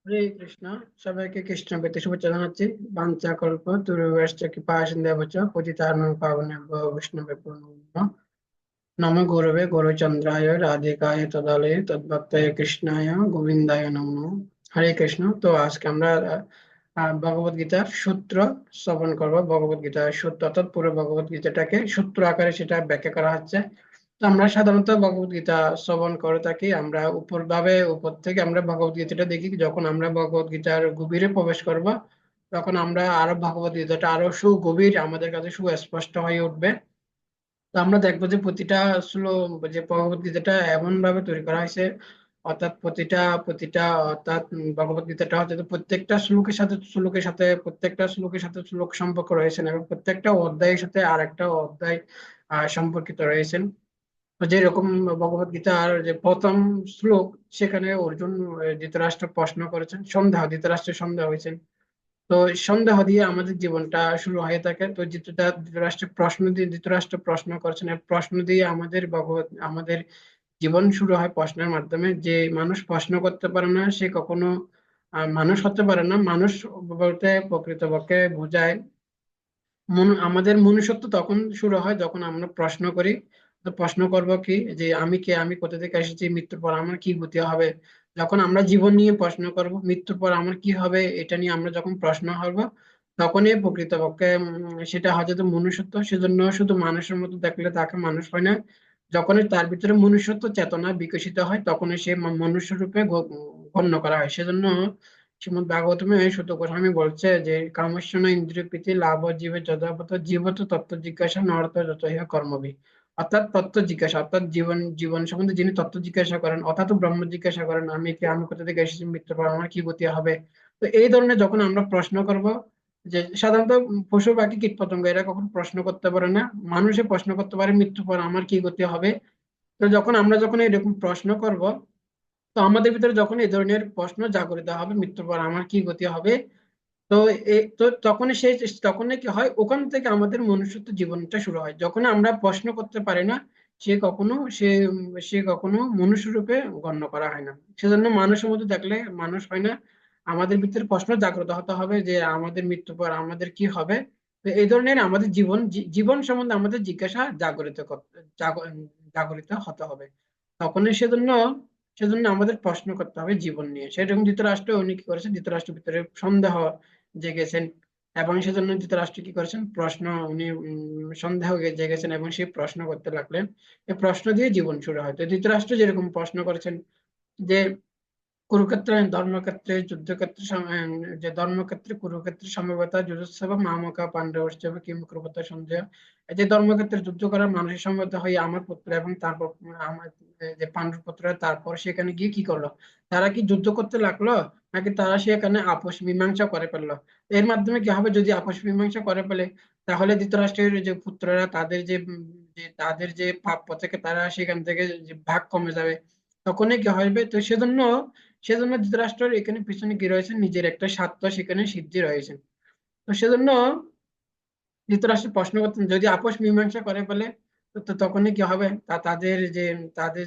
হরে কৃষ্ণ। সবাইকে কৃষ্ণ প্রীতি শুভেচ্ছা জানাচ্ছি। বাঞ্ছা কল্প তুর্যশ্চ কৃপা সিন্ধুভ্যশ্চ পতিতানাং পাবনেভ্যো বৈষ্ণবেভ্যো নমো নমঃ। নমো গুরবে গৌরচন্দ্রায় রাধিকায় তদালয়ে তদ্ভক্তায় কৃষ্ণায় গোবিন্দায় নমো নমঃ। হরে কৃষ্ণ। তো আজকে আমরা ভগবত গীতার সূত্র শ্রবণ করবো। ভগবত গীতার সূত্র অর্থাৎ পুরো ভগবত গীতাটাকে সূত্র আকারে সেটা ব্যাখ্যা করা হচ্ছে। তো আমরা সাধারণত ভগবত গীতা শ্রবণ করে থাকি। আমরা উপর থেকে আমরা ভগবত গীতাটা দেখি। যখন আমরা ভগবত গীতার গভীরে প্রবেশ করব, তখন আমরা আরো ভগবত গীতাটা আরো সুগভীর আমাদের কাছে সুস্পষ্ট হয়ে উঠবে। তো আমরা দেখবো যে প্রতিটা শ্লোক, যে ভগবত গীতাটা এমন ভাবে তৈরি করা হয়েছে, অর্থাৎ প্রতিটা অর্থাৎ ভগবত গীতাটা হচ্ছে যে প্রত্যেকটা শ্লোকের সাথে শ্লোক সম্পর্ক রয়েছেন, এবং প্রত্যেকটা অধ্যায়ের সাথে আর একটা অধ্যায় সম্পর্কিত রয়েছেন। তো যেরকম ভগবত গীতার যে প্রথম শ্লোক, সেখানে অর্জুন ধৃতরাষ্ট্র প্রশ্ন করেছেন, ধৃতরাষ্ট্রের সন্দেহ হয়েছেন। তো সন্দেহ দিয়ে আমাদের জীবনটা শুরু হয়ে থাকে। তো ধৃতরাষ্ট্র প্রশ্ন করছেন, এই প্রশ্ন দিয়ে আমাদের জীবন শুরু হয় প্রশ্নের মাধ্যমে। যে মানুষ প্রশ্ন করতে পারে না, সে কখনো মানুষ হতে পারে না। মানুষ বলতে প্রকৃতপক্ষে বোঝায় আমাদের মনুষ্যত্ব তখন শুরু হয় যখন আমরা প্রশ্ন করি। তো প্রশ্ন করব কি, যে আমি কে, আমি কোথা থেকে এসেছি, মৃত্যুর পর আমার কি গতি হবে। যখন আমরা জীবন নিয়ে প্রশ্ন করব, মৃত্যুর পর আমার কি হবে, এটা নিয়ে আমরা যখন প্রশ্ন করব, তখনই প্রকৃতপক্ষে সেটা হয়তো তো মনুষ্যত্ব। সেজন্য শুধু মানুষের মতো দেখলে তাকে মানুষ হয় না। যখনই তার ভিতরে মনুষ্যত্ব চেতনা বিকশিত হয়, তখনই সে মনুষ্য রূপে গণ্য করা হয়। সেজন্য শ্রীমদ ভাগবতমে সূত গোস্বামী বলছে যে কামস্য ইন্দ্রিয় প্রীতি লাভ জীবে যথাপথ জীবত তত্ত্ব জিজ্ঞাসা নরত যত ইহ কর্মবি। অর্থাৎ তত্ত্ব জিজ্ঞাসা, অর্থাৎ জীবন জীবন সম্বন্ধে যিনি তত্ত্ব জিজ্ঞাসা করেন, অর্থাৎ ব্রহ্ম জিজ্ঞাসা করেন, আমি কি, আমি কোথা থেকে এসেছি, মৃত্যুর পর আমার কি গতি হবে। তো এই ধরনের যখন আমরা প্রশ্ন করব, যে সাধারণত পশু পাখি কীট পতঙ্গ এরা কখনো প্রশ্ন করতে পারে না, মানুষে প্রশ্ন করতে পারে মৃত্যুর পর আমার কি গতি হবে। তো আমরা যখন এরকম প্রশ্ন করব, তো আমাদের ভিতরে যখন এই ধরনের প্রশ্ন জাগরিত হবে, মৃত্যুর পর আমার কি গতি হবে, তো তো তখনই কি হয়, ওখান থেকে আমাদের মনুষ্যত্ব জীবনটা শুরু হয়। যখন আমরা প্রশ্ন করতে পারি না, সে কখনো সে সে কখনো মনুষ্য রূপে গণ্য করা হয় না। সেজন্য মানুষের মধ্যে দেখলে মানুষ হয় না। আমাদের ভিতরে প্রশ্ন জাগ্রত হতে হবে যে আমাদের মৃত্যুর পর আমাদের কি হবে। তো এই ধরনের আমাদের জীবন সম্বন্ধে আমাদের জিজ্ঞাসা জাগরিত হতে হবে। তখনই সেজন্য সেজন্য আমাদের প্রশ্ন করতে হবে জীবন নিয়ে। সেরকম ধৃতরাষ্ট্র উনি কি করেছেন, ধৃতরাষ্ট্রের ভিতরে সন্দেহ জেগেছেন, এবং সেজন্য ধৃতরাষ্ট্র কি করেছেন, উনি সন্দেহ জেগেছেন এবং সেই প্রশ্ন করতে লাগলেন। এই প্রশ্ন দিয়ে জীবন শুরু হয়। তো ধৃতরাষ্ট্র যেরকম প্রশ্ন করেছেন যে কুরুক্ষেত্রে ধর্মক্ষেত্রে যুদ্ধক্ষেত্রে যে ধর্মক্ষেত্রে কুরুক্ষেত্রে সমবেতা যুযোৎসব মামকা পাণ্ডবশ্চব কিম কুরুবতা সঞ্জয়। এই যে ধর্মক্ষেত্রে যুদ্ধ করার মানুষের সমবেত হয়ে আমার পুত্র এবং তারপর আমার যে পাণ্ডব পুত্ররা তারপর সেখানে গিয়ে কি করলো, তারা কি যুদ্ধ করতে লাগলো, নাকি তারা সেখানে আপোষ মীমাংসা করে ফেললো। এর মাধ্যমে কি হবে, যদি আপোষ মীমাংসা করে ফেলে, তাহলে ধৃতরাষ্ট্রের যে পুত্ররা তাদের যে প্রাপ্য থেকে তারা সেখান থেকে যে ভাগ কমে যাবে। তখনই কি হবে, তো সেজন্য সেজন্য ধৃতরাষ্ট্রের এখানে পিছনে কি রয়েছে, নিজের একটা স্বার্থ সেখানে সিদ্ধি রয়েছে। তো সেজন্য ধৃতরাষ্ট্র প্রশ্ন করতেন, যদি আপোষ মীমাংসা করে ফেলে, তো তখনই কি হবে, তাদের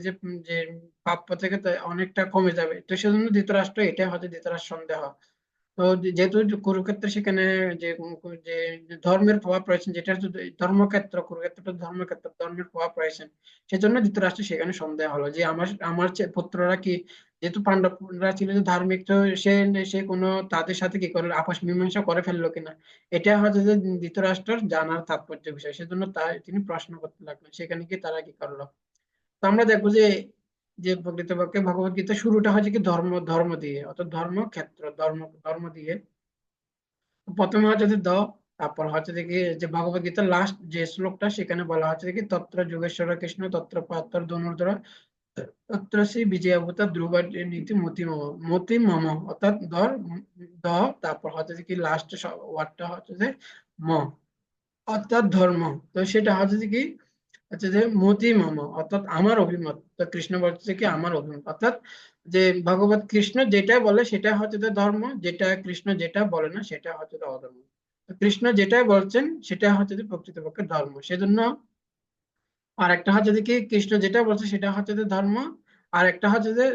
যে প্রাপ্য থেকে তো অনেকটা কমে যাবে। তো সেজন্য ধৃতরাষ্ট্র, এটাই হচ্ছে ধৃতরাষ্ট্র সন্দেহ। তো যেহেতু কুরুক্ষেত্রে সেখানে যে যে যে ধর্মের প্রভাব রয়েছে, যেটা হচ্ছে ধর্মক্ষেত্র, কুরুক্ষেত্রটা ধর্মক্ষেত্র, ধর্মের প্রভাব রয়েছে। সেজন্য ধৃতরাষ্ট্র সেখানে সন্দেহ হলো যে আমার আমার পুত্ররা কি, যেহেতু পাণ্ডবরা ছিল যে ধার্মিক, তো সে সে কোনো তাদের সাথে কি করলো, আপোষ মীমাংসা করে ফেললো কিনা। এটা হচ্ছে যে ধৃতরাষ্ট্রের জানার তাৎপর্য বিষয়। সেজন্য তিনি প্রশ্ন করতে লাগলেন, সেখানে কি তারা কি করলো। তো আমরা দেখবো যে যে প্রকৃতপক্ষে ভগবত গীতা শুরুটা হচ্ছে কি ধর্ম ধর্ম দিয়ে, অর্থাৎ ধর্মক্ষেত্র ধর্ম ধর্ম দিয়ে। প্রথমে হচ্ছে যে তারপর হচ্ছে দেখি যে ভগবত গীতার লাস্ট যে শ্লোকটা, সেখানে বলা হচ্ছে দেখি তত্র যোগেশ্বর কৃষ্ণ তত্র পাত্র ধনুর্ধর তত্র শ্রী বিজয়াবতার ধ্রুব নীতি মতি মম, অর্থাৎ দ তারপর হচ্ছে যে কি লাস্ট ওয়ার্ডটা হচ্ছে যে ম, অর্থাৎ ধর্ম। তো সেটা হচ্ছে যে কি, হচ্ছে যে মতি মম, অর্থাৎ আমার অভিমত। তো কৃষ্ণ বলছে কি আমার অভিমত, অর্থাৎ যে ভগবত কৃষ্ণ যেটা বলে সেটা হচ্ছে যে ধর্ম, যেটা কৃষ্ণ যেটা বলে না সেটা হচ্ছে যে অধর্ম। তো কৃষ্ণ যেটা বলছেন সেটা হচ্ছে যে প্রকৃতপক্ষে ধর্ম। সেজন্য আর একটা হচ্ছে যে কি, কৃষ্ণ যেটা বলছে সেটা হচ্ছে যে ধর্ম, আর একটা হচ্ছে যে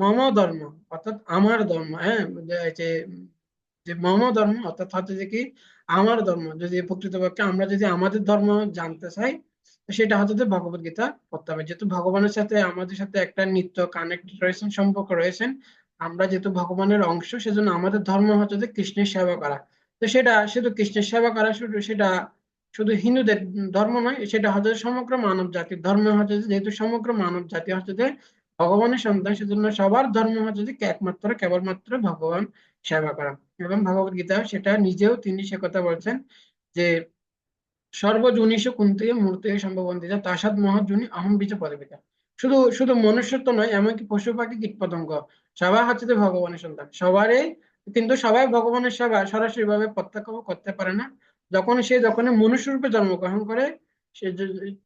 মম ধর্ম, অর্থাৎ আমার ধর্ম। হ্যাঁ, যে যে মম ধর্ম অর্থাৎ হচ্ছে যে কি আমার ধর্ম, যদি প্রকৃতপক্ষে আমরা যদি আমাদের ধর্ম জানতে চাই, তো সেটা হচ্ছে যে ভগবত গীতা পড়তে হবে। যেহেতু ভগবানের সাথে আমাদের সাথে একটা নিত্য কানেক্ট রয়েছেন, সম্পর্ক রয়েছেন, আমরা যেহেতু ভগবানের অংশ, সেজন্য আমাদের ধর্ম হচ্ছে যে কৃষ্ণের সেবা করা। তো সেটা শুধু কৃষ্ণের সেবা করা, শুধু সেটা শুধু হিন্দুদের ধর্ম নয়, সেটা হচ্ছে সমগ্র মানব জাতির ধর্ম। হচ্ছে যে যেহেতু সমগ্র মানব জাতি হচ্ছে যে ভগবানের সন্তান, সেজন্য সবার ধর্ম হচ্ছে যে একমাত্র কেবলমাত্র ভগবান সেবা করা। এবং ভগবত গীতা সেটা নিজেও তিনি সে কথা বলছেন যে সর্বজনীষু কুন্তে মূর্তে সম্ভবন্তিতা তাসাদ মহাজনী অহম বীজ পদবিতা। শুধু শুধু মনুষ্যত্ব নয়, এমনকি পশু পাখি কীট পতঙ্গ সবাই হচ্ছে যে ভগবানের সন্তান, সবারই। কিন্তু সবাই ভগবানের সেবা সরাসরি ভাবে প্রত্যক্ষ করতে পারে না। যখন মনুষ্য রূপে জন্মগ্রহণ করে,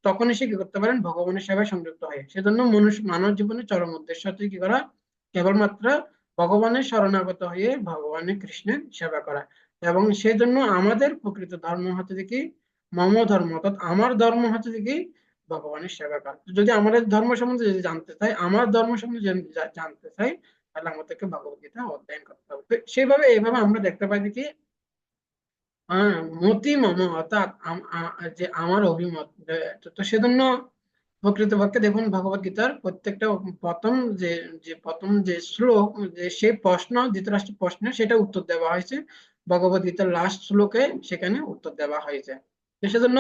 তখনই সে কি করতে পারেন, ভগবানের সেবায় সংযুক্ত হয়। সেজন্য মনুষ্য মানব জীবনের চরম উদ্দেশ্য হচ্ছে কি করা, কেবলমাত্র ভগবানের শরণাগত হয়ে ভগবানের কৃষ্ণের সেবা করা। এবং সেই জন্য আমাদের প্রকৃত ধর্ম হচ্ছে যে কি মম ধর্ম, অর্থাৎ আমার ধর্ম হচ্ছে যে কি ভগবানের সেবা করা। তো যদি আমাদের ধর্ম সম্বন্ধে যদি জানতে চাই, আমার ধর্ম সম্বন্ধে যদি জানতে চাই, তাহলে আমাদেরকে ভগবত গীতা অধ্যয়ন করতে হবে। তো সেইভাবে এইভাবে আমরা দেখতে পাই যে কি মতি মম, অর্থাৎ যে আমার অভিমত, তো সেজন্য প্রকৃতপক্ষে দেখুন ভগবত গীতার প্রত্যেকটা প্রথম যে যে প্রথম যে শ্লোক, যে সেই প্রশ্ন ধৃতরাষ্ট্রের প্রশ্নে সেটা উত্তর দেওয়া হয়েছে ভগবত গীতার লাস্ট শ্লোকে, সেখানে উত্তর দেওয়া হয়েছে। তো সেজন্য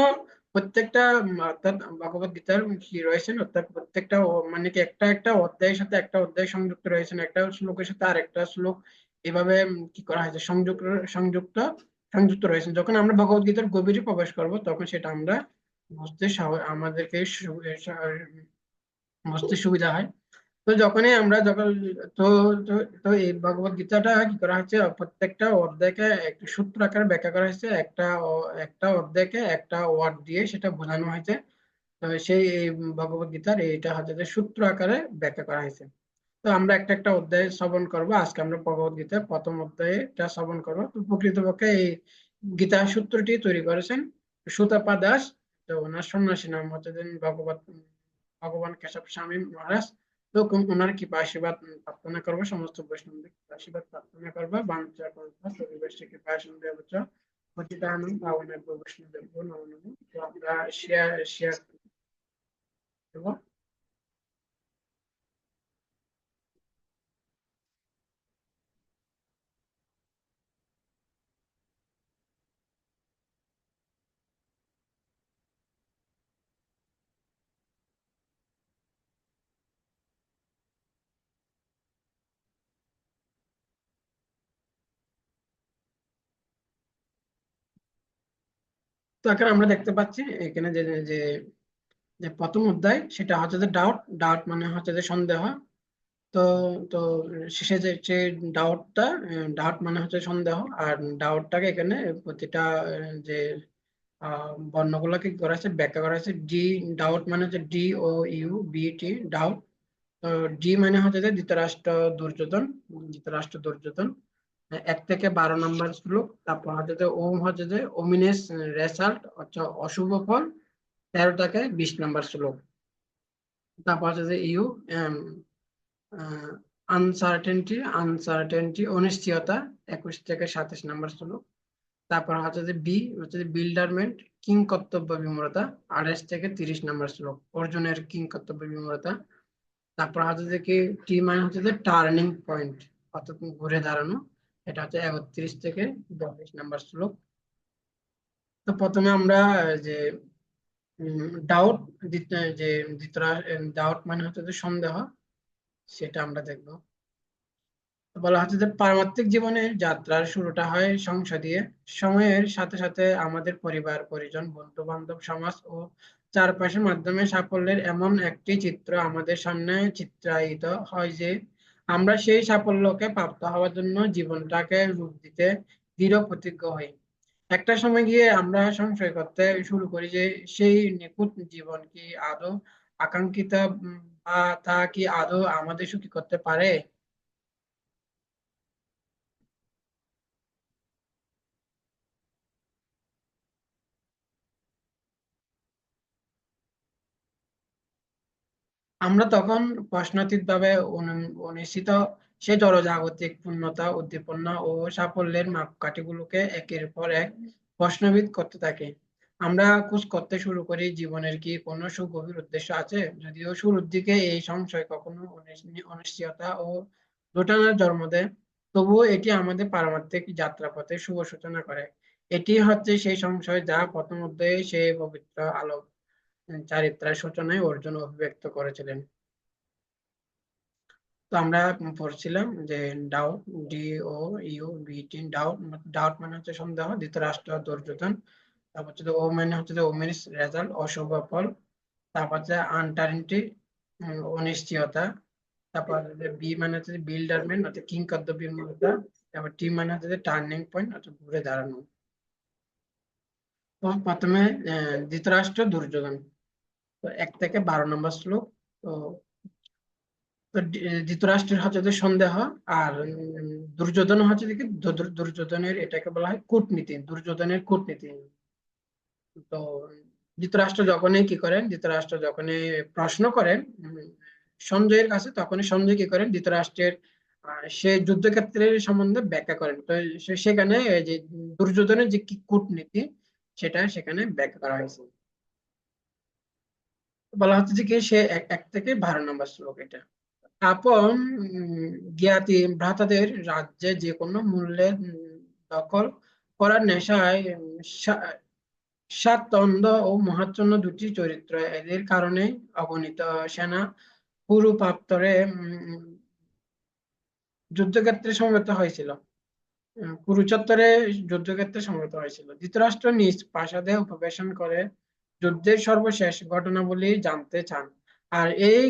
প্রত্যেকটা অর্থাৎ ভগবত গীতার কি রয়েছেন, অর্থাৎ প্রত্যেকটা মানে কি একটা একটা অধ্যায়ের সাথে একটা অধ্যায় সংযুক্ত রয়েছেন, একটা শ্লোকের সাথে আর একটা শ্লোক এভাবে কি করা হয়েছে, সংযুক্ত সংযুক্ত রয়েছেন। যখন আমরা ভগবত গীতার গভীরে প্রবেশ করব, তখন সেটা আমরা বুঝতে আমাদেরকে বুঝতে সুবিধা হয়। তো যখনই আমরা যখন তো তো তো এই ভগবত গীতাটা কি করা হচ্ছে, প্রত্যেকটা অধ্যায়কে একটি সূত্র আকারে ব্যাখ্যা করা হয়েছে, একটা অধ্যায়কে একটা ওয়ার্ড দিয়ে সেটা বোঝানো হয়েছে। তো সেই এই ভগবত গীতার এইটা হচ্ছে যে সূত্র আকারে ব্যাখ্যা করা হয়েছে। তো আমরা একটা একটা অধ্যায় শ্রবণ করবো। আজকে আমরা ভগবত গীতার প্রথম অধ্যায়টা শ্রবণ করবো। তো প্রকৃতপক্ষে এই গীতা সূত্রটি তৈরি করেছেন সুতাপা দাস। তো ওনার সন্ন্যাসী নাম হচ্ছে যে ভগবান কেশব স্বামী মহারাজ। তো ওনার কৃপা আশীর্বাদ প্রার্থনা করবো, সমস্ত বৈষ্ণবদের কৃপা আশীর্বাদ প্রার্থনা করবো। বাঞ্ছা কল্পা সবিবেশে কৃপা সন্দেহ পতিতানং পাবনেভ্যো বৈষ্ণবেভ্যো নমো নমঃ। তো আমরা শেয়ার শেয়ার করবো। তো এখানে আমরা দেখতে পাচ্ছি এখানে যে যে যে প্রথম অধ্যায় সেটা হচ্ছে যে ডাউট। ডাউট মানে হচ্ছে যে সন্দেহ। তো তো শেষে যে যে ডাউটটা, ডাউট মানে হচ্ছে সন্দেহ। আর ডাউটটাকে এখানে প্রতিটা যে বর্ণগুলোকে কি করা হয়েছে, ব্যাখ্যা করা হয়েছে। ডি ডাউট মানে হচ্ছে DOUBT ডাউট। তো ডি মানে হচ্ছে যে ধৃতরাষ্ট্র দুর্যোধন, ধৃতরাষ্ট্র দুর্যোধন 1 থেকে 12 নম্বর শ্লোক। তারপর হচ্ছে যে ওম হচ্ছে যে ওমিনেস রেজাল্ট, হচ্ছে অশুভ ফল, 13 থেকে 20 নম্বর শ্লোক। তারপর হচ্ছে যে ইউ আনসার্টেনটি, অনিশ্চয়তা, 21 থেকে 27 নম্বর শ্লোক। তারপর হচ্ছে যে বি হচ্ছে যে বিল্ডারমেন্ট, কিং কর্তব্য বিমূঢ়তা, 28 থেকে 30 নম্বর শ্লোক, অর্জুনের কিং কর্তব্য বিমূঢ়তা। তারপর হচ্ছে যে কি টি মানে হচ্ছে যে টার্নিং পয়েন্ট, অর্থাৎ ঘুরে দাঁড়ানো, এটা হচ্ছে 31 থেকে 42 নম্বর শ্লোক। তো প্রথমে আমরা যে ডাউট, যে ডাউট মানে হচ্ছে যে সন্দেহ, সেটা আমরা দেখবো। বলা হচ্ছে যে পারমার্থিক জীবনের যাত্রার শুরুটা হয় সংসার দিয়ে। সময়ের সাথে সাথে আমাদের পরিবার পরিজন বন্ধু বান্ধব সমাজ ও চারপাশের মাধ্যমে সাফল্যের এমন একটি চিত্র আমাদের সামনে চিত্রায়িত হয় যে আমরা সেই সাফল্যকে প্রাপ্ত হওয়ার জন্য জীবনটাকে রূপ দিতে দৃঢ় প্রতিজ্ঞ হই। একটা সময় গিয়ে আমরা সংশয় করতে শুরু করি যে সেই নিখুঁত জীবন কি আদৌ আকাঙ্ক্ষিত, বা তা কি আদৌ আমাদের সুখী করতে পারে। আমরা তখন প্রশ্নাতীত ভাবে অনিশ্চিত সেই জড়জাগতিক পূর্ণতা, উদ্দীপনা ও সাফল্যের মাপকাঠিগুলোকে একের পর এক প্রশ্নবিদ করতে থাকি। আমরা খোঁজ করতে শুরু করি জীবনের কি কোনো সুগভীর উদ্দেশ্য আছে। যদিও শুরুর দিকে এই সংশয় কখনো অনিশ্চয়তা ও দোটানার জন্ম দেয়, তবুও এটি আমাদের পারমার্থিক যাত্রাপথে শুভ সূচনা করে। এটি হচ্ছে সেই সংশয় যা প্রথম অধ্যায়ে সেই পবিত্র আলোক চারিত্রার সূচনায় অর্জুন অভিব্যক্ত করেছিলেন। তো আমরা পড়ছিলাম যে ডাউট, DOUBT, ডাউট, ডাউট মানে হচ্ছে সন্দেহ, ধৃতরাষ্ট্র দুর্যোধন, তারপর হচ্ছে ও মানে হচ্ছে ওমেনিস রেজাল্ট, অশুভ ফল, তারপর হচ্ছে আনটার্নিটি, অনিশ্চয়তা, তারপর বি মানে হচ্ছে বিল্ডারম্যান অর্থাৎ কিংকর্তব্য বিমূঢ়তা, তারপর টি মানে হচ্ছে টার্নিং পয়েন্ট অর্থাৎ ঘুরে দাঁড়ানো। তো প্রথমে ধৃতরাষ্ট্র দুর্যোধন, তো 1 থেকে 12 নম্বর শ্লোক। তো তো ধৃতরাষ্ট্রের হচ্ছে যে সন্দেহ, আর দুর্যোধন হচ্ছে যে কি দুর্যোধনের এটাকে বলা হয় কূটনীতি, দুর্যোধনের কূটনীতি। তো ধৃতরাষ্ট্র যখনই কি করেন, ধৃতরাষ্ট্র যখনই প্রশ্ন করেন সঞ্জয়ের কাছে, তখনই সঞ্জয় কি করেন ধৃতরাষ্ট্রের সে যুদ্ধক্ষেত্রের সম্বন্ধে ব্যাখ্যা করেন। তো সেখানে এই যে দুর্যোধনের যে কি কূটনীতি সেটা সেখানে ব্যাখ্যা করা হয়েছে। বলা হচ্ছে যে কি সে 1 থেকে 12 নম্বর শ্লোক এটা। আপন জ্ঞাতি ভ্রাতাদের রাজ্যে যে কোনো মূল্যে দখল করার নেশায় সাতদণ্ড ও মহাচ্ছন্ন দুটি চরিত্র, এদের কারণে অগণিত সেনা কুরুপাত্তরে যুদ্ধক্ষেত্রে সমবেত হয়েছিল। কুরুক্ষেত্রে যুদ্ধক্ষেত্রে সমবেত হয়েছিল। ধৃতরাষ্ট্র নিজ প্রাসাদে উপবেশন করে যুদ্ধের সর্বশেষ ঘটনাবলী জানতে চান। আর এই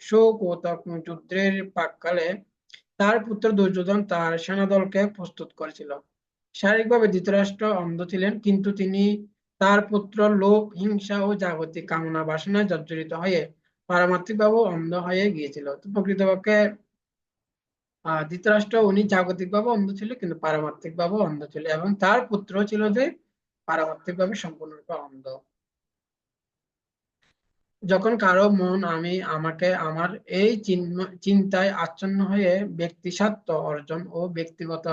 সুকৌতুক যুদ্ধের প্রাক্কালে তার পুত্র দুর্যোধন তার সেনাদলকে প্রস্তুত করেছিল। শারীরিকভাবে ধৃতরাষ্ট্র অন্ধ ছিলেন, কিন্তু তিনি তার পুত্র লোভ, হিংসা ও জাগতিক কামনা বাসনায় জর্জরিত হয়ে পারমার্থিকভাবে অন্ধ হয়ে গিয়েছিল। তো প্রকৃতপক্ষে ধৃতরাষ্ট্র উনি জাগতিকভাবে অন্ধ ছিল কিন্তু পারমার্থিকভাবে অন্ধ ছিল, এবং তার পুত্র ছিল যে পারমার্থিকভাবে সম্পূর্ণরূপে অন্ধ। যখন কারো মন আমি আমাকে আমার এই চিন্তায় আচ্ছন্ন হয়ে ব্যক্তি স্বার্থ অর্জন ও ব্যক্তিগত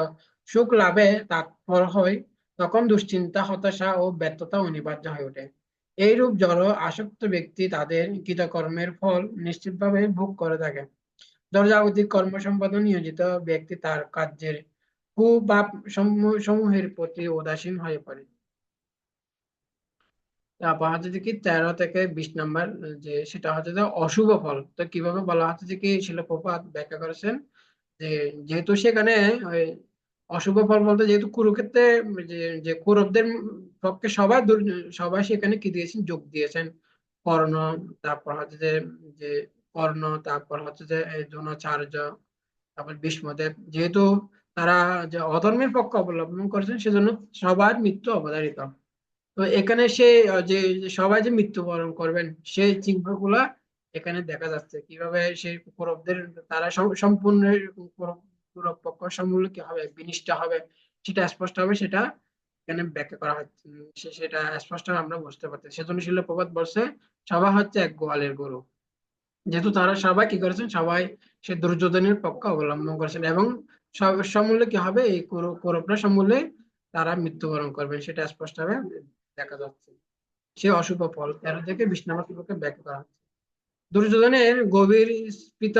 সুখ লাভে তৎপর হয়, তখন দুশ্চিন্তা, হতাশা ও ব্যর্থতা অনিবার্য হয়ে ওঠে। এইরূপ জড় আসক্ত ব্যক্তি তাদের কৃতকর্মের ফল নিশ্চিতভাবে ভোগ করে থাকে। জড়জাগতিক কর্ম সম্পাদন নিয়োজিত ব্যক্তি তার কার্যের কুপাপ সমূহের প্রতি উদাসীন হয়ে পড়ে। তারপর হচ্ছে যে কি 13 থেকে 20 নম্বর, যে সেটা হচ্ছে যে অশুভ ফল। তো কিভাবে বলা হচ্ছে যে কি শিলপ্রপাত ব্যাখ্যা করেছেন যে যেহেতু সেখানে ওই অশুভ ফল বলতে, যেহেতু কুরুক্ষেত্রে যে যে কৌরবদের পক্ষে সবাই সেখানে কি দিয়েছেন, যোগ দিয়েছেন। কর্ণ, তারপর হচ্ছে যে যে কর্ণ, তারপর হচ্ছে যে এই দ্রোণাচার্য, তারপর ভীষ্মদেব, যেহেতু তারা যে অধর্মের পক্ষ অবলম্বন করেছেন সেজন্য সবার মৃত্যু অবধারিত। তো এখানে সে যে যে সবাই যে মৃত্যুবরণ করবেন সেই চিহ্নগুলা এখানে দেখা যাচ্ছে। কিভাবে সেই কৌরবদের তারা সম্পূর্ণ কৌরব পক্ষ সমূলে কি হবে, বিনিষ্ট হবে, সেটা স্পষ্ট হবে, সেটা এখানে ব্যাখ্যা করা হচ্ছে। সেটা স্পষ্ট আমরা বুঝতে পারছি। সেজন্য শিল প্রবাদ বলছে সবাই হচ্ছে এক গোয়ালের গরু। যেহেতু তারা সবাই কি করেছেন, সবাই সে দুর্যোধনের পক্ষ অবলম্বন করেছেন, এবং সমূলে কি হবে, এই কৌরবরা সমূলে তারা মৃত্যুবরণ করবেন, সেটা স্পষ্ট ভাবে দেখা যাচ্ছে। সে অশুভ ফল 13 থেকে 20 নম্বর শ্লোকে ব্যাখ্যা করা হচ্ছে। দুর্যোধনের গভীর স্ফীত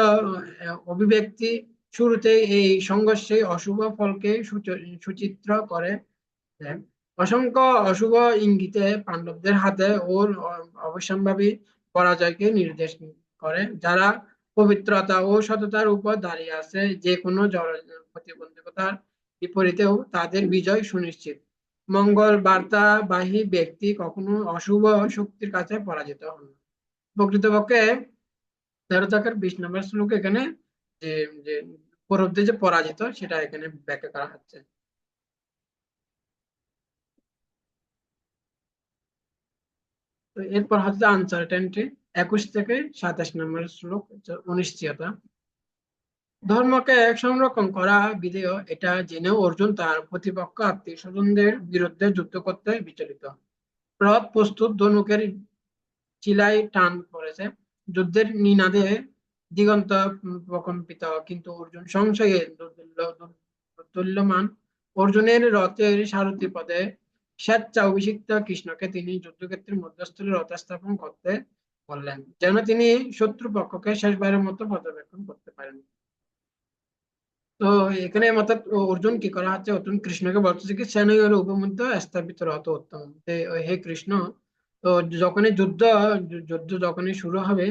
অভিব্যক্তি শুরুতে এই সংঘর্ষে অশুভ ফলকে সুচিত্র করে দেন। অসংখ্য অশুভ ইঙ্গিতে পাণ্ডবদের হাতে ওর অবশ্যম্ভাবী পরাজয়কে নির্দেশ করে। যারা পবিত্রতা ও সততার উপর দাঁড়িয়ে আছে, যে কোনো প্রতিবন্ধকতার বিপরীতেও তাদের বিজয় সুনিশ্চিত। মঙ্গল বার্তাবাহী ব্যক্তি কখনো অশুভ শক্তির কাছে পরাজিত হন না। প্রকৃতপক্ষে 13 থেকে 20 নম্বর শ্লোক এখানে যে যে কৌরবদের যে পরাজিত সেটা এখানে ব্যাখ্যা করা হচ্ছে। তো এরপর হচ্ছে আনসার্টেনটি, 21 থেকে 27 নম্বর শ্লোক হচ্ছে অনিশ্চয়তা। ধর্মকে এক সংরক্ষণ করা বিধেয়, এটা জেনেও অর্জুন তার প্রতিপক্ষ আত্মীয় স্বজনদের বিরুদ্ধে যুদ্ধ করতে বিচলিত। রথ প্রস্তুত, ধনুকের চিলাই টান পড়েছে, যুদ্ধের নিনাদে দিগন্ত প্রকম্পিত, কিন্তু অর্জুন সংশয়ে দোদুল্যমান। অর্জুনের রথের সারথি পদে স্বেচ্ছা অভিষিক্ত কৃষ্ণকে তিনি যুদ্ধক্ষেত্রের মধ্যস্থলে রথ স্থাপন করতে বললেন, যেন তিনি শত্রু পক্ষকে শেষবারের মতো পর্যবেক্ষণ করতে পারেন। তো এখানে অর্থাৎ অর্জুন কি করা হচ্ছে, অর্জুন কৃষ্ণকে বলতেছে কি সেনগের উপমধ্য স্থাপিত রত উত্তম। হে কৃষ্ণ, তো যখনই যুদ্ধ যখনই শুরু হবে,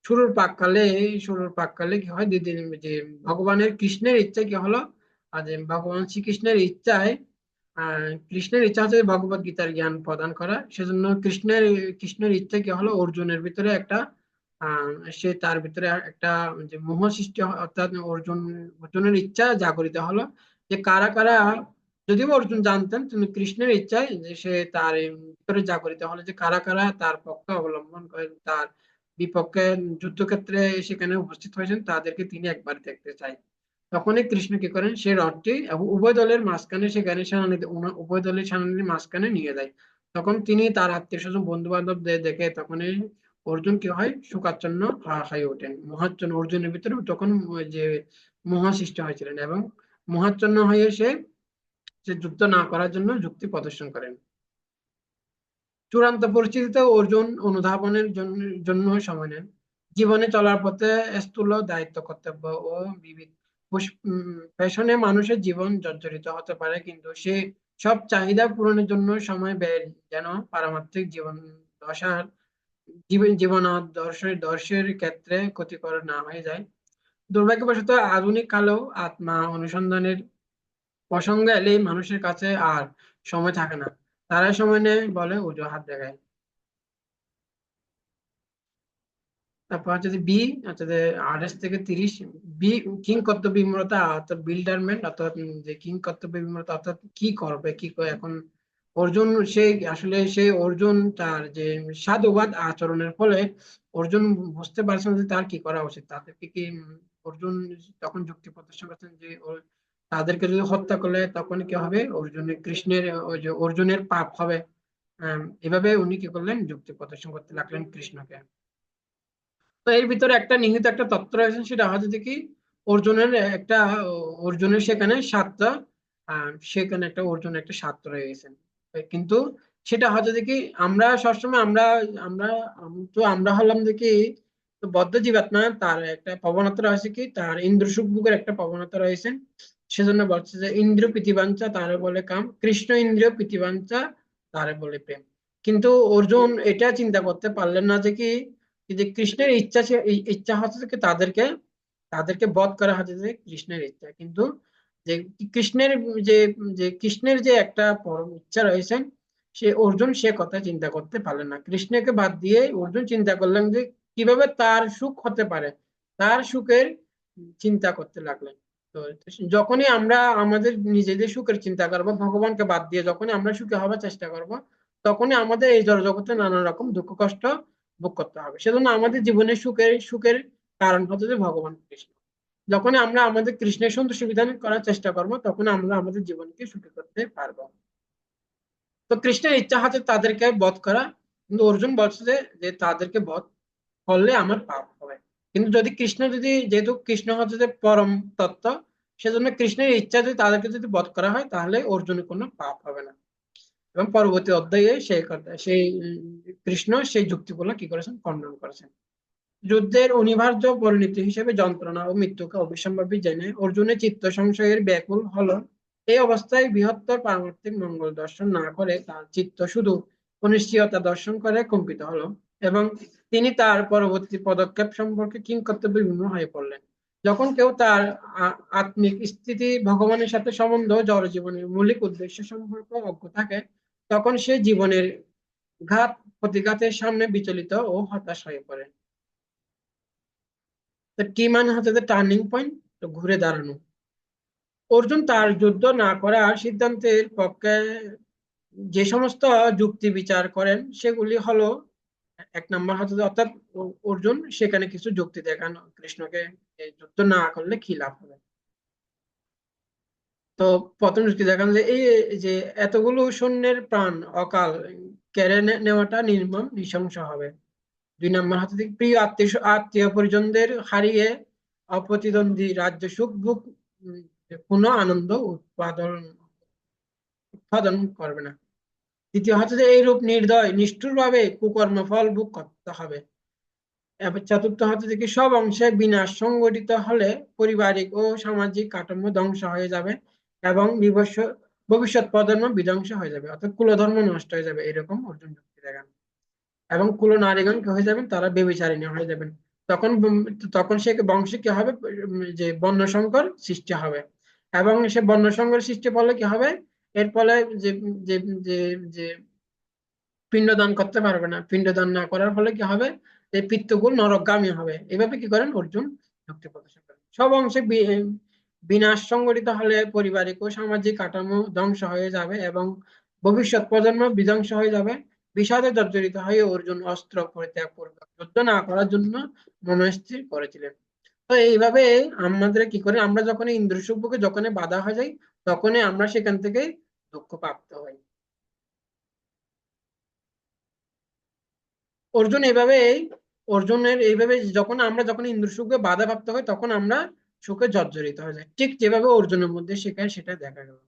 শুরুর পাককালে শুরুর পাককালে কি হয়, দিদি যে ভগবানের কৃষ্ণের ইচ্ছা কি হলো, আর যে ভগবান শ্রীকৃষ্ণের ইচ্ছায় কৃষ্ণের ইচ্ছা হচ্ছে ভগবত গীতার জ্ঞান প্রদান করা। সেজন্য কৃষ্ণের ইচ্ছা কি হলো, অর্জুনের ভিতরে একটা আহ সে তার ভিতরে একটা যে মোহ সৃষ্টি অর্থাৎ অর্জুনের ইচ্ছা জাগরিত হলো, যে কারা কারা, যদিও অর্জুন জানতেন কিন্তু কৃষ্ণের ইচ্ছায় যে সে তার ভিতরে জাগরিত হলো যে কারা কারা তার পক্ষে অবলম্বন করেন, তার বিপক্ষে যুদ্ধক্ষেত্রে সেখানে উপস্থিত হয়েছেন, তাদেরকে তিনি একবার দেখতে চাই। তখনই কৃষ্ণ কি করেন, সে রথটি এবং উভয় দলের মাঝখানে সেখানে উভয় দলের সেনানির মাঝখানে নিয়ে যায়। তখন তিনি তার আত্মীয় স্বজন বন্ধু বান্ধব দেখে তখনই অর্জুন কি হয়, শোকাচ্ছন্ন হয়ে ওঠেন, মোহাচ্ছন্ন। অর্জুনের ভিতরে তখন ওই যে মোহ সৃষ্টি হয়েছিলেন, এবং মোহাচ্ছন্ন হয়ে সে সে যুদ্ধ না করার জন্য যুক্তি প্রদর্শন করেন। চূড়ান্ত পরিস্থিতিতে অর্জুন অনুধাবনের জন্য সময় নেন। জীবনে চলার পথে স্থূল দায়িত্ব, কর্তব্য ও বিবিধ পেশনে মানুষের জীবন জর্জরিত হতে পারে, কিন্তু সে সব চাহিদা পূরণের জন্য সময় ব্যয় যেন পারমার্থিক জীবনাদর্শের ক্ষেত্রে ক্ষতিকর না হয়ে যায়। দুর্ভাগ্যবশত আধুনিক কালেও আত্মা অনুসন্ধানের প্রসঙ্গ এলেই মানুষের কাছে আর সময় থাকে না। তারা সময় নেই বলে অজুহাত দেখায়। তারপর হচ্ছে যে বি, হচ্ছে যে 28 থেকে 30। বি, কিং কর্তব্য বিমূঢ়তা অর্থাৎ বিল্ডারমেন্ট, অর্থাৎ যে কিং কর্তব্য বিমূঢ়তা অর্থাৎ কি করবে কি করে এখন। অর্জুন সে আসলে সে অর্জুন তার যে সাধুবাদ আচরণের ফলে অর্জুন বুঝতে পারছেন যে তার কি করা উচিত, তাদেরকে কি অর্জুন তখন যুক্তি প্রদর্শন করছেন যে তাদেরকে যদি হত্যা করলে তখন কি হবে, কৃষ্ণের ওই যে অর্জুনের পাপ হবে। এভাবে উনি কি করলেন, যুক্তি প্রদর্শন করতে লাগলেন কৃষ্ণকে। তো এর ভিতরে একটা নিহিত একটা তত্ত্ব রয়েছে, সেটা হচ্ছে যে কি অর্জুনের একটা অর্জুনের সেখানে সাতটা সেখানে একটা অর্জুনের একটা স্বার্থ রয়ে গেছে। কিন্তু সেটা হচ্ছে যে কি আমরা সবসময় আমরা আমরা হলাম যে কি, তো বদ্ধ জীবাত্মা, তার একটা প্রবণতা রয়েছে কি, তার ইন্দ্র সুখ ভোগের একটা প্রবণতা রয়েছে। সেজন্য বলছে যে ইন্দ্রিয় প্রীতিবাঞ্ছা তারে বলে কাম, কৃষ্ণ ইন্দ্রিয় প্রীতিবাঞ্ছা তারে বলে প্রেম। কিন্তু অর্জুন এটা চিন্তা করতে পারলেন না যে কি, যে কৃষ্ণের ইচ্ছা ইচ্ছা হচ্ছে যে তাদেরকে তাদেরকে বধ করা হচ্ছে যে কৃষ্ণের ইচ্ছা, কিন্তু যে কৃষ্ণের যে যে কৃষ্ণের যে একটা পরম ইচ্ছা রয়েছে, সে অর্জুন সে কথা চিন্তা করতে পারলেন না। কৃষ্ণকে বাদ দিয়ে অর্জুন চিন্তা করলেন যে কিভাবে তার সুখ হতে পারে, তার সুখের চিন্তা করতে লাগলেন। তো যখনই আমরা আমাদের নিজেদের সুখের চিন্তা করবো, ভগবানকে বাদ দিয়ে যখনই আমরা সুখী হওয়ার চেষ্টা করব, তখনই আমাদের এই জড়জগতে নানা রকম দুঃখ কষ্ট ভোগ করতে হবে। সেজন্য আমাদের জীবনের সুখের কারণ হচ্ছে যে ভগবান কৃষ্ণ। যখন আমরা আমাদের কৃষ্ণের সন্তুষ্টি বিধান করার চেষ্টা করব, তখন আমরা আমাদের জীবনকে সুখী করতে পারবো। তো কৃষ্ণের ইচ্ছা হচ্ছে তাদেরকে বধ করা, কিন্তু অর্জুন বলছে যে যে তাদেরকে বধ করলে আমার পাপ হবে। কিন্তু যেহেতু কৃষ্ণ হচ্ছে যে পরম তত্ত্ব, সেজন্য কৃষ্ণের ইচ্ছা যদি তাদেরকে যদি বধ করা হয় তাহলে অর্জুনের কোনো পাপ হবে না। এবং পরবর্তী অধ্যায়ে কৃষ্ণ সেই যুক্তিগুলো কি করেছেন, খণ্ডন করেছেন। যুদ্ধের অনিবার্য পরিণতি হিসেবে যন্ত্রণা ও মৃত্যুকে অবিসম্ভাবী জেনে অর্জুনের চিত্ত সংশয়ের ব্যাকুল হলো। এই অবস্থায় বৃহত্তর পারমার্থিক মঙ্গল দর্শন না করে তার চিত্ত শুধু অনিশ্চয়তা দর্শন করে কম্পিত হলো, এবং তিনি তার পরবর্তী পদক্ষেপ সম্পর্কে কিংকর্তব্যে বিমূঢ় হয়ে পড়লেন। যখন কেউ তার আত্মিক স্থিতি, ভগবানের সাথে সম্বন্ধ, জড়জীবনের মৌলিক উদ্দেশ্য সম্পর্ক অজ্ঞ থাকে, তখন সে জীবনের ঘাত প্রতিঘাতের সামনে বিচলিত ও হতাশ হয়ে পড়ে। তো টি মানে হচ্ছে যে টার্নিং পয়েন্ট, তো ঘুরে দাঁড়ানো। অর্জুন তার যুদ্ধ না করার সিদ্ধান্তের পক্ষে যে সমস্ত যুক্তি বিচার করেন সেগুলি হলো, এক নম্বর হচ্ছে যে অর্থাৎ অর্জুন সেখানে কিছু যুক্তি দেখান কৃষ্ণকে, এই যুদ্ধ না করলে কি লাভ হবে। তো প্রথম যুক্তি দেখান যে এই যে এতগুলো সৈন্যের প্রাণ অকাল কেড়ে নেওয়াটা নির্মম নৃশংস হবে। 2 নম্বর হচ্ছে যে প্রিয় আত্মীয় পরিজনদের হারিয়ে অপ্রতিদ্বন্দ্বী রাজ্য সুখ ভোগ কোনো আনন্দ উৎপাদন করবে না। দ্বিতীয় হচ্ছে যে এইরূপ নির্দয় নিষ্ঠুরভাবে কুকর্ম ফল ভোগ করতে হবে। এবার চতুর্থ হচ্ছে যে কি সব অংশে বিনাশ সংঘটিত হলে পারিবারিক ও সামাজিক কাঠামো ধ্বংস হয়ে যাবে এবং ভবিষ্যৎ প্রজন্ম বিধ্বংস হয়ে যাবে, অর্থাৎ কুলধর্ম নষ্ট হয়ে যাবে, এরকম অর্জুন যুক্তি দেখান। এবং কুল নারীগণ কি হয়ে যাবেন, তারা ব্যভিচারিণী হয়ে যাবেন। তখন তখন সে বংশে কি হবে, যে বর্ণ সংকর সৃষ্টি হবে। এবং সে বর্ণ সংকর সৃষ্টি ফলে কি হবে, এর ফলে যে যে যে যে পিণ্ডদান করতে পারবে না, পিণ্ডদান না করার ফলে কি হবে, এই পিতৃকুল নরকগামী হবে। এভাবে কি করেন অর্জুন যুক্তি প্রদর্শন করেন। সব অংশে বিনাশ সংঘটিত হলে পারিবারিক ও সামাজিক কাঠামো ধ্বংস হয়ে যাবে এবং ভবিষ্যৎ প্রজন্ম বিধ্বংস হয়ে যাবে। বিষাদে জর্জরিত হয়ে অর্জুন অস্ত্র পরিত্যাগ পূর্বক যুদ্ধ না করার জন্য মনস্থির করেছিলেন। তো এইভাবে আমাদের কি করে, আমরা যখন ইন্দ্রসুখকে যখন বাধা হয়ে যাই, তখনই আমরা সেখান থেকে দুঃখ প্রাপ্ত হই। অর্জুন এইভাবে অর্জুনের এইভাবে যখন ইন্দ্রসুখে বাধা প্রাপ্ত হয়, তখন আমরা সুখে জর্জরিত হয়ে যাই, ঠিক যেভাবে অর্জুনের মধ্যে শেখায় সেটা দেখা গেল।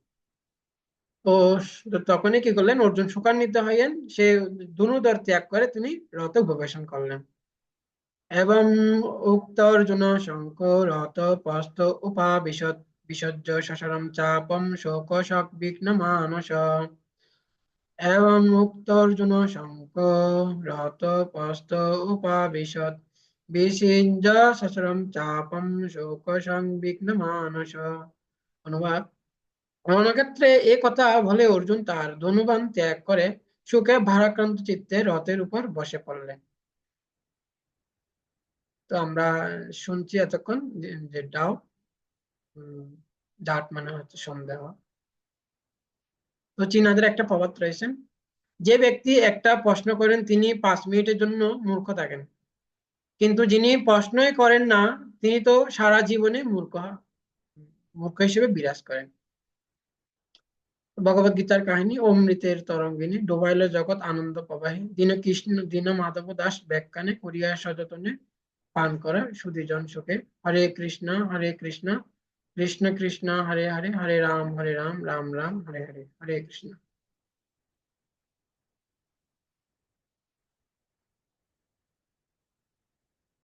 তো তখনই কি করলেন অর্জুন, শোকান্বিত হইলেন, সে ধনুধর ত্যাগ করে তিনি রথ উপবেশন করলেন। এবং উক্ত অর্জুন শঙ্খ রথ পস্ত উপাবিশত বিসর্জ সসরম চাপম শোক শক বিঘ্ন মানস। এবং উক্ত অর্জুন শঙ্খ রথ পস্ত উপাবিশত বিসিঞ্জ সসরম চাপম শোক সংবিঘ্ন মানস। অনুবাদ: রণক্ষেত্রে এ কথা বলে অর্জুন তার ধনুবাণ ত্যাগ করে সুখে ভারাক্রান্ত চিত্তে রথের উপর বসে পড়লেন। তো আমরা শুনছি এতক্ষণ যে ডাউট, ডাউট মানে হচ্ছে সন্দেহ। তো চীনাদের একটা প্রবাদ রয়েছে, যে ব্যক্তি একটা প্রশ্ন করেন তিনি 5 মিনিটের জন্য মূর্খ থাকেন, কিন্তু যিনি প্রশ্নই করেন না তিনি তো সারা জীবনে মূর্খ হিসেবে বিরাজ করেন। ভগবত গীতার কাহিনী, অমৃতের তরঙ্গিনী ডোবাইল জগৎ আনন্দ প্রবাহে দীন মাধব দাস ব্যাখ্যানে করিয়া সযতনে পান করা সুধীজন সুখে। হরে কৃষ্ণ কৃষ্ণ কৃষ্ণ হরে হরে, হরে রাম রাম রাম হরে হরে, হরে কৃষ্ণ।